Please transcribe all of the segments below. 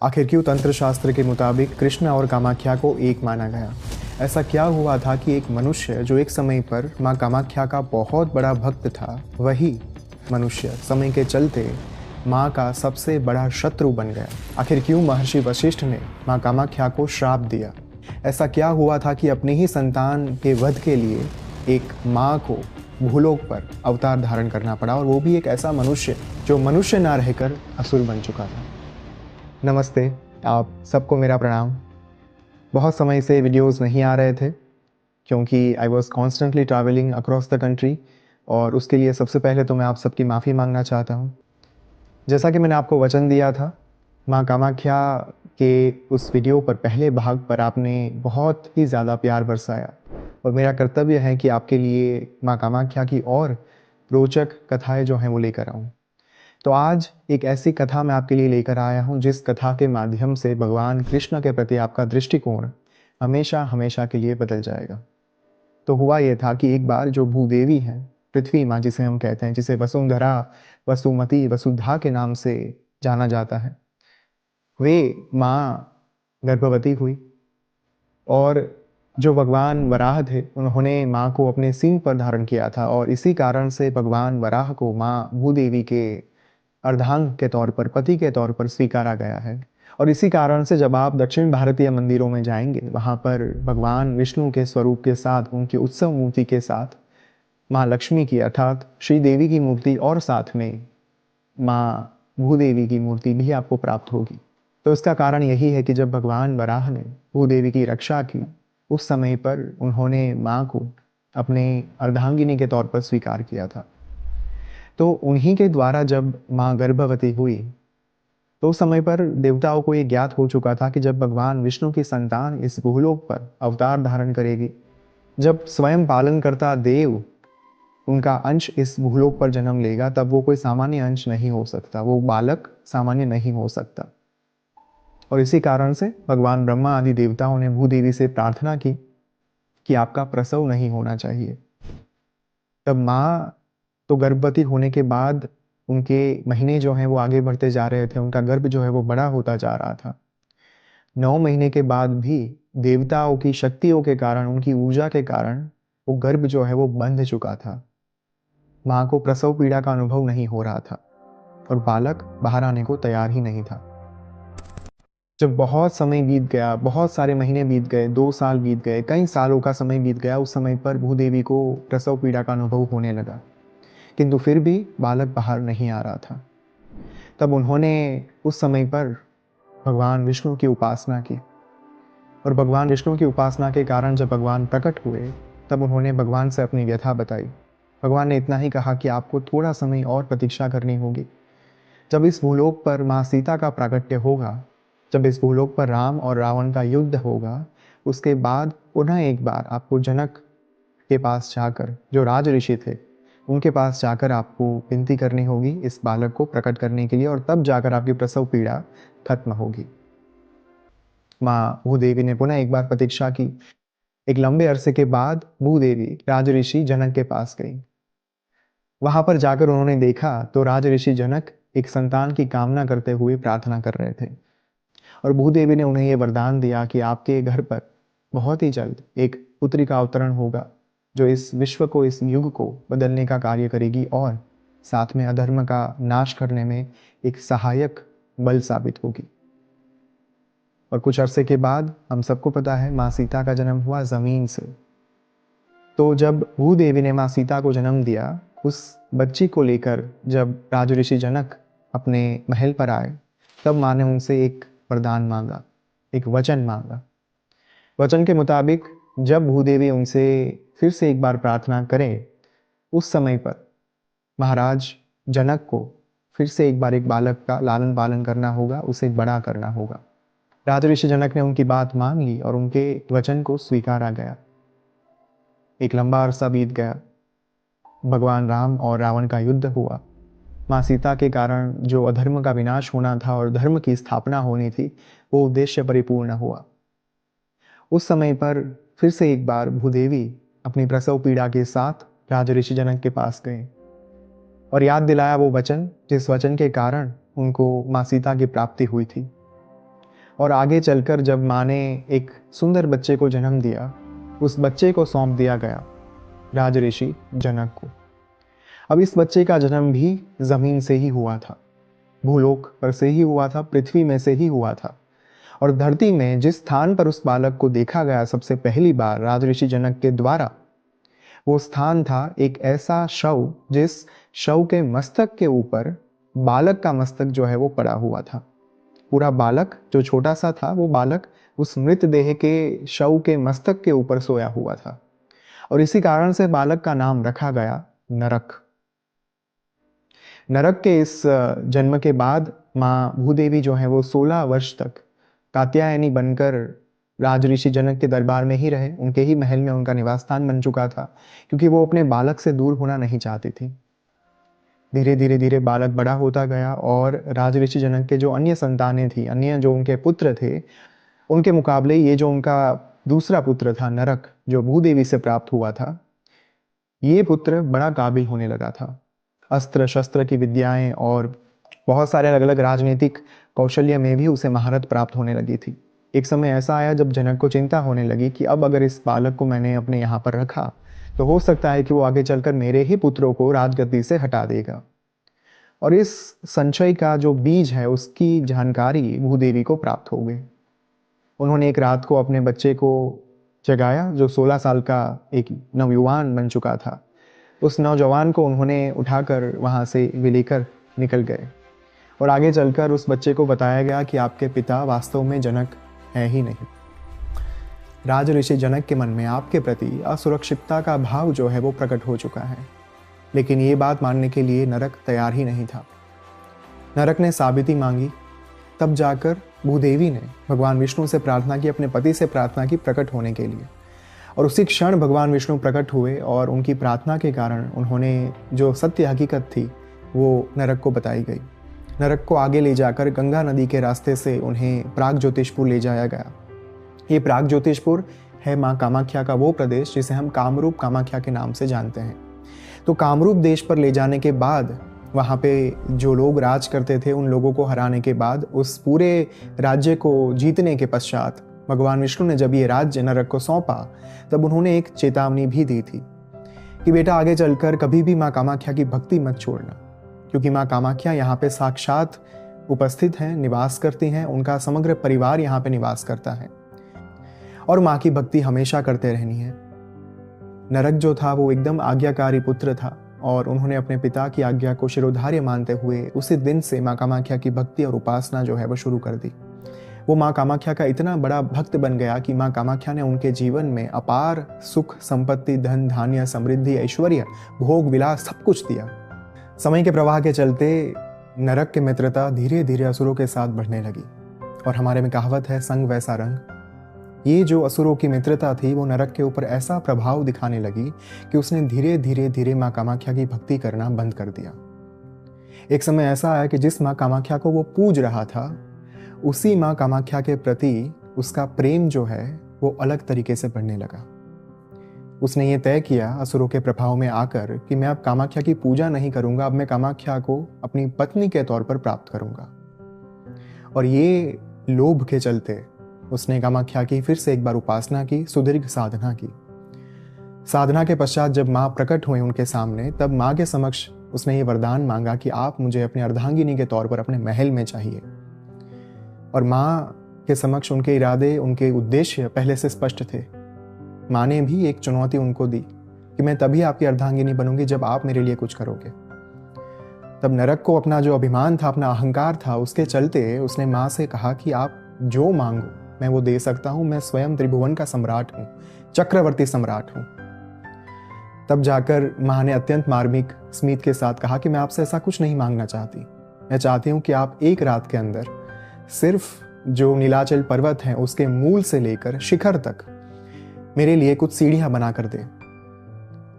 आखिर क्यों तंत्र शास्त्र के मुताबिक कृष्ण और कामाख्या को एक माना गया? ऐसा क्या हुआ था कि एक मनुष्य जो एक समय पर माँ कामाख्या का बहुत बड़ा भक्त था, वही मनुष्य समय के चलते माँ का सबसे बड़ा शत्रु बन गया? आखिर क्यों महर्षि वशिष्ठ ने माँ कामाख्या को श्राप दिया? ऐसा क्या हुआ था कि अपने ही संतान के वध के लिए एक माँ को भूलोक पर अवतार धारण करना पड़ा, और वो भी एक ऐसा मनुष्य जो मनुष्य ना रहकर असुर बन चुका था? नमस्ते, आप सबको मेरा प्रणाम। बहुत समय से वीडियोस नहीं आ रहे थे क्योंकि I was constantly travelling across the country, और उसके लिए सबसे पहले तो मैं आप सबकी माफ़ी मांगना चाहता हूँ। जैसा कि मैंने आपको वचन दिया था, माँ कामाख्या के उस वीडियो पर पहले भाग पर आपने बहुत ही ज़्यादा प्यार बरसाया, और मेरा कर्तव्य है कि आपके लिए माँ कामाख्या की और रोचक कथाएं जो हैं वो लेकर आऊँ। तो आज एक ऐसी कथा मैं आपके लिए लेकर आया हूँ जिस कथा के माध्यम से भगवान कृष्ण के प्रति आपका दृष्टिकोण हमेशा हमेशा के लिए बदल जाएगा। तो हुआ यह था कि एक बार जो भूदेवी है, पृथ्वी माँ जिसे हम कहते हैं, जिसे वसुंधरा, वसुमती, वसुधा के नाम से जाना जाता है, वे माँ गर्भवती हुई, और जो भगवान वराह थे उन्होंने माँ को अपने सींग पर धारण किया था, और इसी कारण से भगवान वराह को माँ भूदेवी के अर्धांग के तौर पर, पति के तौर पर स्वीकारा गया है। और इसी कारण से जब आप दक्षिण भारतीय मंदिरों में जाएंगे, वहाँ पर भगवान विष्णु के स्वरूप के साथ, उनकी उत्सव मूर्ति के साथ माँ लक्ष्मी की अर्थात श्री देवी की मूर्ति, और साथ में माँ भूदेवी की मूर्ति भी आपको प्राप्त होगी। तो इसका कारण यही है कि जब भगवान वराह ने भूदेवी की रक्षा की, उस समय पर उन्होंने माँ को अपने अर्धांगिनी के तौर पर स्वीकार किया था। तो उन्हीं के द्वारा जब माँ गर्भवती हुई, तो उस समय पर देवताओं को ये ज्ञात हो चुका था कि जब भगवान विष्णु की संतान इस भूलोक पर अवतार धारण करेगी, जब स्वयं पालन करता देव उनका अंश इस भूलोक पर जन्म लेगा, तब वो कोई सामान्य अंश नहीं हो सकता, वो बालक सामान्य नहीं हो सकता। और इसी कारण से भगवान ब्रह्मा आदि देवताओं ने भूदेवी से प्रार्थना की कि आपका प्रसव नहीं होना चाहिए। तब माँ तो गर्भवती होने के बाद उनके महीने जो हैं वो आगे बढ़ते जा रहे थे, उनका गर्भ जो है वो बड़ा होता जा रहा था। 9 महीने के बाद भी देवताओं की शक्तियों के कारण, उनकी ऊर्जा के कारण वो गर्भ जो है वो बंध चुका था। माँ को प्रसव पीड़ा का अनुभव नहीं हो रहा था, और बालक बाहर आने को तैयार ही नहीं था। जब बहुत समय बीत गया, बहुत सारे महीने बीत गए, 2 साल बीत गए, कई सालों का समय बीत गया, उस समय पर भूदेवी को प्रसव पीड़ा का अनुभव होने लगा, किंतु फिर भी बालक बाहर नहीं आ रहा था। तब उन्होंने उस समय पर भगवान विष्णु की उपासना की, और भगवान विष्णु की उपासना के कारण जब भगवान प्रकट हुए, तब उन्होंने भगवान से अपनी व्यथा बताई। भगवान ने इतना ही कहा कि आपको थोड़ा समय और प्रतीक्षा करनी होगी। जब इस भूलोक पर माँ सीता का प्राकट्य होगा, जब इस भूलोक पर राम और रावण का युद्ध होगा, उसके बाद पुनः एक बार आपको जनक के पास जाकर, जो राज ऋषि थे, उनके पास जाकर आपको विनती करनी होगी इस बालक को प्रकट करने के लिए, और तब जाकर आपकी प्रसव पीड़ा खत्म होगी। माँ भूदेवी ने पुनः एक बार प्रतीक्षा की। एक लंबे अरसे के बाद भूदेवी राज ऋषि जनक के पास गई। वहां पर जाकर उन्होंने देखा तो राज ऋषि जनक एक संतान की कामना करते हुए प्रार्थना कर रहे थे, और भूदेवी ने उन्हें यह वरदान दिया कि आपके घर पर बहुत ही जल्द एक पुत्री का अवतरण होगा, जो इस विश्व को, इस युग को बदलने का कार्य करेगी, और साथ में अधर्म का नाश करने में एक सहायक बल साबित होगी। और कुछ अरसे के बाद हम सबको पता है माँ सीता का जन्म हुआ जमीन से। तो जब भूदेवी ने माँ सीता को जन्म दिया, उस बच्ची को लेकर जब राज ऋषि जनक अपने महल पर आए, तब माँ ने उनसे एक वरदान मांगा, एक वचन मांगा। वचन के मुताबिक जब भूदेवी उनसे फिर से एक बार प्रार्थना करें, उस समय पर महाराज जनक को फिर से एक बार एक बालक का लालन पालन करना होगा, उसे बड़ा करना होगा। राज ऋषि जनक ने उनकी बात मान ली, और उनके वचन को स्वीकारा गया। एक लंबा अरसा बीत गया। भगवान राम और रावण का युद्ध हुआ। माँ सीता के कारण जो अधर्म का विनाश होना था और धर्म की स्थापना होनी थी, वो उद्देश्य परिपूर्ण हुआ। उस समय पर फिर से एक बार भूदेवी अपनी प्रसव पीड़ा के साथ राज ऋषि जनक के पास गए, और याद दिलाया वो वचन, जिस वचन के कारण उनको माँ सीता की प्राप्ति हुई थी। और आगे चलकर जब माँ ने एक सुंदर बच्चे को जन्म दिया, उस बच्चे को सौंप दिया गया राज ऋषि जनक को। अब इस बच्चे का जन्म भी जमीन से ही हुआ था, भूलोक पर से ही हुआ था, पृथ्वी में से ही हुआ था। और धरती में जिस स्थान पर उस बालक को देखा गया सबसे पहली बार राज ऋषि जनक के द्वारा, वो स्थान था एक ऐसा शव जिस शव के मस्तक के ऊपर बालक का मस्तक जो है वो पड़ा हुआ था। पूरा बालक जो छोटा सा था, वो बालक उस मृतदेह के शव के मस्तक के ऊपर सोया हुआ था। और इसी कारण से बालक का नाम रखा गया नरक। नरक के इस जन्म के बाद माँ भूदेवी जो है वो 16 वर्ष तक कात्यायनी बनकर राज ऋषि जनक के दरबार में ही रहे। उनके ही महल में उनका निवास स्थान बन चुका था, क्योंकि वो अपने बालक से दूर होना नहीं चाहती थी। धीरे धीरे धीरे बालक बड़ा होता गया और राज ऋषि जनक के जो अन्य संतानें थी, अन्य जो उनके पुत्र थे, उनके मुकाबले ये जो उनका दूसरा पुत्र था नरक, जो भूदेवी से प्राप्त हुआ था, ये पुत्र बड़ा काबिल होने लगा था। अस्त्र शस्त्र की विद्याएं और बहुत सारे अलग अलग राजनीतिक कौशल्य में भी उसे महारत प्राप्त होने लगी थी। एक समय ऐसा आया जब जनक को चिंता होने लगी कि अब अगर इस बालक को मैंने अपने यहाँ पर रखा तो हो सकता है कि वो आगे चलकर मेरे ही पुत्रों को राजगद्दी से हटा देगा। और इस संशय का जो बीज है उसकी जानकारी भूदेवी को प्राप्त हो गई। उन्होंने एक रात को अपने बच्चे को जगाया, जो 16 साल का एक नवयुवान बन चुका था। उस नौजवान को उन्होंने उठाकर वहाँ से वे लेकर निकल गए और आगे चलकर उस बच्चे को बताया गया कि आपके पिता वास्तव में जनक है ही नहीं। राज ऋषि जनक के मन में आपके प्रति असुरक्षितता का भाव जो है वो प्रकट हो चुका है, लेकिन ये बात मानने के लिए नरक तैयार ही नहीं था। नरक ने साबिती मांगी, तब जाकर भूदेवी ने भगवान विष्णु से प्रार्थना की, अपने पति से प्रार्थना की प्रकट होने के लिए। और उसी क्षण भगवान विष्णु प्रकट हुए और उनकी प्रार्थना के कारण उन्होंने जो सत्य हकीकत थी वो नरक को बताई गई। नरक को आगे ले जाकर गंगा नदी के रास्ते से उन्हें प्राग ज्योतिषपुर ले जाया गया। ये प्राग ज्योतिषपुर है माँ कामाख्या का वो प्रदेश जिसे हम कामरूप कामाख्या के नाम से जानते हैं। तो कामरूप देश पर ले जाने के बाद वहाँ पे जो लोग राज करते थे, उन लोगों को हराने के बाद, उस पूरे राज्य को जीतने के पश्चात भगवान विष्णु ने जब ये राज्य नरक को सौंपा, तब उन्होंने एक चेतावनी भी दी थी कि बेटा आगे चलकर कभी भी माँ कामाख्या की भक्ति मत छोड़ना, क्योंकि माँ कामाख्या यहाँ पे साक्षात उपस्थित हैं, निवास करती हैं, उनका समग्र परिवार यहाँ पे निवास करता है और माँ की भक्ति हमेशा करते रहनी है। नरक जो था वो एकदम आज्ञाकारी पुत्र था और उन्होंने अपने पिता की आज्ञा को शिरोधार्य मानते हुए उसी दिन से माँ कामाख्या की भक्ति और उपासना जो है वो शुरू कर दी। वो माँ कामाख्या का इतना बड़ा भक्त बन गया कि माँ कामाख्या ने उनके जीवन में अपार सुख, संपत्ति, धन धान्य, समृद्धि, ऐश्वर्य, भोग विलास सब कुछ दिया। समय के प्रवाह के चलते नरक की मित्रता धीरे धीरे असुरों के साथ बढ़ने लगी और हमारे में कहावत है, संग वैसा रंग। ये जो असुरों की मित्रता थी वो नरक के ऊपर ऐसा प्रभाव दिखाने लगी कि उसने धीरे धीरे धीरे माँ कामाख्या की भक्ति करना बंद कर दिया। एक समय ऐसा आया कि जिस माँ कामाख्या को वो पूज रहा था, उसी माँ कामाख्या के प्रति उसका प्रेम जो है वो अलग तरीके से बढ़ने लगा। उसने ये तय किया असुरों के प्रभाव में आकर कि मैं अब कामाख्या की पूजा नहीं करूंगा, अब मैं कामाख्या को अपनी पत्नी के तौर पर प्राप्त करूंगा। और ये लोभ के चलते उसने कामाख्या की फिर से एक बार उपासना की, सुदीर्घ साधना की। साधना के पश्चात जब माँ प्रकट हुई उनके सामने, तब माँ के समक्ष उसने ये वरदान मांगा कि आप मुझे अपने अर्धांगिनी के तौर पर अपने महल में चाहिए। और माँ के समक्ष उनके इरादे, उनके उद्देश्य पहले से स्पष्ट थे। माँ ने भी एक चुनौती उनको दी कि मैं तभी आपकी अर्धांगिनी बनूंगी जब आप मेरे लिए कुछ करोगे। तब नरक को अपना जो अभिमान था, अपना अहंकार था, उसके चलते उसने माँ से कहा कि आप जो मांगो मैं वो दे सकता हूं, मैं स्वयं त्रिभुवन का सम्राट हूं, चक्रवर्ती सम्राट हूं। तब जाकर माँ ने अत्यंत मार्मिक स्मित के साथ कहा कि मैं आपसे ऐसा कुछ नहीं मांगना चाहती। मैं चाहती हूं कि आप एक रात के अंदर सिर्फ जो नीलाचल पर्वत है उसके मूल से लेकर शिखर तक मेरे लिए कुछ सीढ़ियां बना कर दे।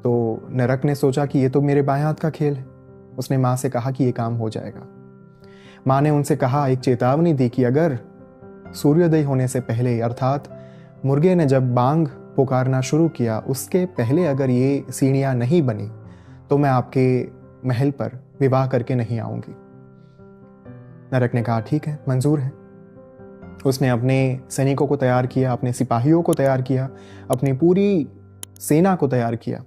तो नरक ने सोचा कि ये तो मेरे बाएं हाथ का खेल है। उसने माँ से कहा कि ये काम हो जाएगा। माँ ने उनसे कहा, एक चेतावनी दी कि अगर सूर्योदय होने से पहले, अर्थात मुर्गे ने जब बांग पुकारना शुरू किया उसके पहले अगर ये सीढ़ियां नहीं बनी तो मैं आपके महल पर विवाह करके नहीं आऊंगी। नरक ने कहा ठीक है, मंजूर है। उसने अपने सैनिकों को तैयार किया, अपने सिपाहियों को तैयार किया, अपनी पूरी सेना को तैयार किया